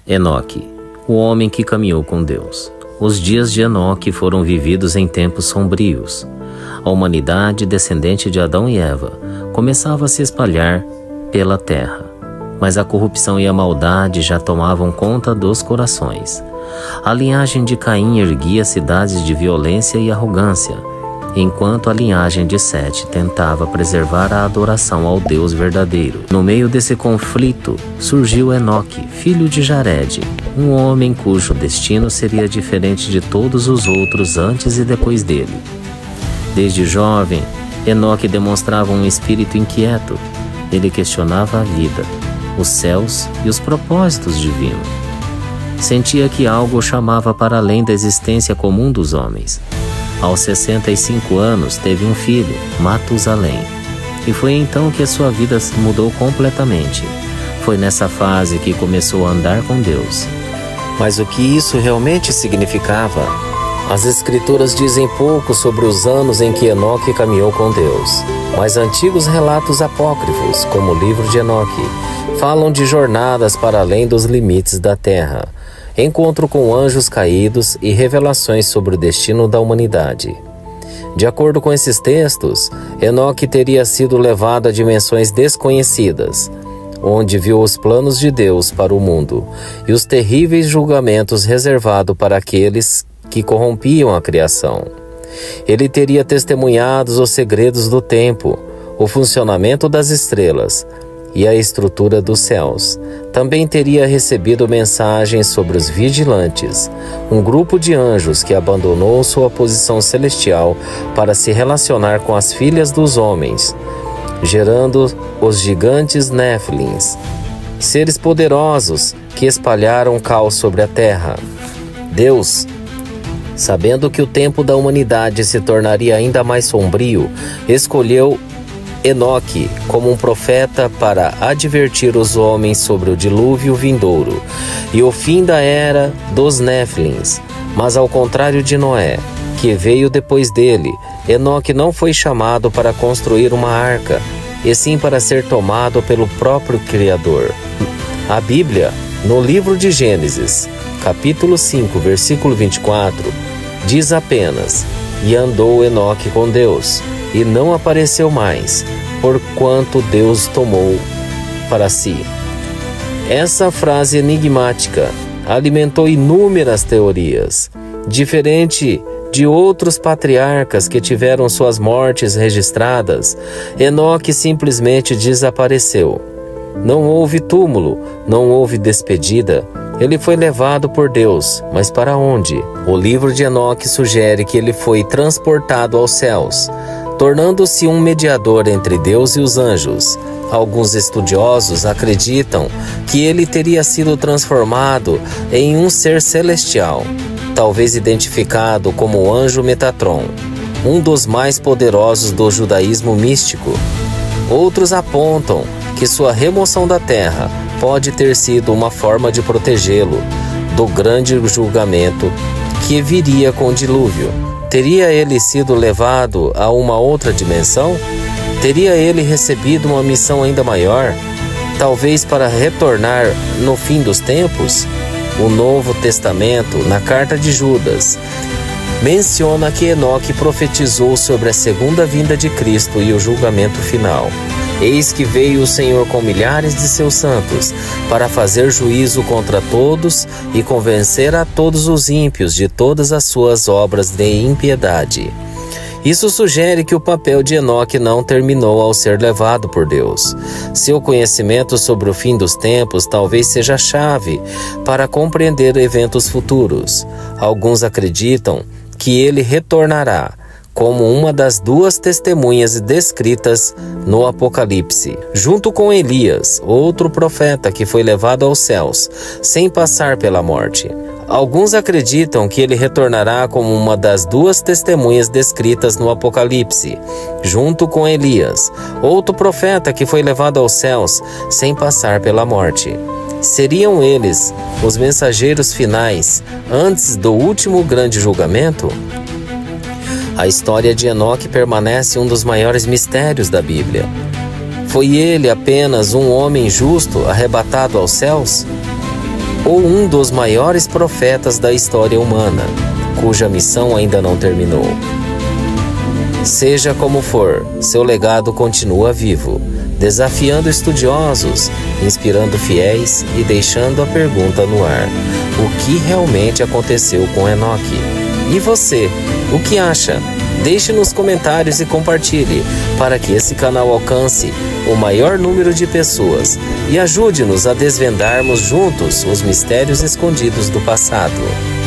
Enoque, o homem que caminhou com Deus. Os dias de Enoque foram vividos em tempos sombrios. A humanidade, descendente de Adão e Eva, começava a se espalhar pela terra, mas a corrupção e a maldade já tomavam conta dos corações. A linhagem de Caim erguia cidades de violência e arrogância, enquanto a linhagem de Sete tentava preservar a adoração ao Deus verdadeiro. No meio desse conflito, surgiu Enoque, filho de Jared, um homem cujo destino seria diferente de todos os outros antes e depois dele. Desde jovem, Enoque demonstrava um espírito inquieto. Ele questionava a vida, os céus e os propósitos divinos. Sentia que algo o chamava para além da existência comum dos homens. Aos 65 anos, teve um filho, Matusalém, e foi então que a sua vida mudou completamente. Foi nessa fase que começou a andar com Deus. Mas o que isso realmente significava? As Escrituras dizem pouco sobre os anos em que Enoque caminhou com Deus, mas antigos relatos apócrifos, como o livro de Enoque, falam de jornadas para além dos limites da terra, encontro com anjos caídos e revelações sobre o destino da humanidade. De acordo com esses textos, Enoque teria sido levado a dimensões desconhecidas, onde viu os planos de Deus para o mundo e os terríveis julgamentos reservados para aqueles que corrompiam a criação. Ele teria testemunhado os segredos do tempo, o funcionamento das estrelas e a estrutura dos céus. Também teria recebido mensagens sobre os vigilantes, um grupo de anjos que abandonou sua posição celestial para se relacionar com as filhas dos homens, gerando os gigantes Néfilins, seres poderosos que espalharam caos sobre a terra. Deus, sabendo que o tempo da humanidade se tornaria ainda mais sombrio, escolheu Enoque como um profeta para advertir os homens sobre o dilúvio vindouro e o fim da era dos Néfilins. Mas ao contrário de Noé, que veio depois dele, Enoque não foi chamado para construir uma arca, e sim para ser tomado pelo próprio Criador. A Bíblia, no livro de Gênesis, capítulo 5, versículo 24, diz apenas: "E andou Enoque com Deus, e não apareceu mais, porquanto Deus tomou para si." Essa frase enigmática alimentou inúmeras teorias. Diferente de outros patriarcas que tiveram suas mortes registradas, Enoque simplesmente desapareceu. Não houve túmulo, não houve despedida. Ele foi levado por Deus, mas para onde? O livro de Enoque sugere que ele foi transportado aos céus, tornando-se um mediador entre Deus e os anjos. Alguns estudiosos acreditam que ele teria sido transformado em um ser celestial, talvez identificado como o anjo Metatron, um dos mais poderosos do judaísmo místico. Outros apontam que sua remoção da terra pode ter sido uma forma de protegê-lo do grande julgamento que viria com o dilúvio. Teria ele sido levado a uma outra dimensão? Teria ele recebido uma missão ainda maior, talvez para retornar no fim dos tempos? O Novo Testamento, na carta de Judas, menciona que Enoque profetizou sobre a segunda vinda de Cristo e o julgamento final. Eis que veio o Senhor com milhares de seus santos, para fazer juízo contra todos e convencer a todos os ímpios de todas as suas obras de impiedade. Isso sugere que o papel de Enoque não terminou ao ser levado por Deus. Seu conhecimento sobre o fim dos tempos talvez seja a chave para compreender eventos futuros. Alguns acreditam que ele retornará como uma das duas testemunhas descritas no Apocalipse, junto com Elias, outro profeta que foi levado aos céus, sem passar pela morte. Alguns acreditam que ele retornará como uma das duas testemunhas descritas no Apocalipse, junto com Elias, outro profeta que foi levado aos céus, sem passar pela morte. Seriam eles os mensageiros finais antes do último grande julgamento? A história de Enoque permanece um dos maiores mistérios da Bíblia. Foi ele apenas um homem justo arrebatado aos céus? ou um dos maiores profetas da história humana, cuja missão ainda não terminou. Seja como for, seu legado continua vivo, desafiando estudiosos, inspirando fiéis e deixando a pergunta no ar: o que realmente aconteceu com Enoque? E você, o que acha? Deixe nos comentários e compartilhe, para que esse canal alcance o maior número de pessoas e ajude-nos a desvendarmos juntos os mistérios escondidos do passado.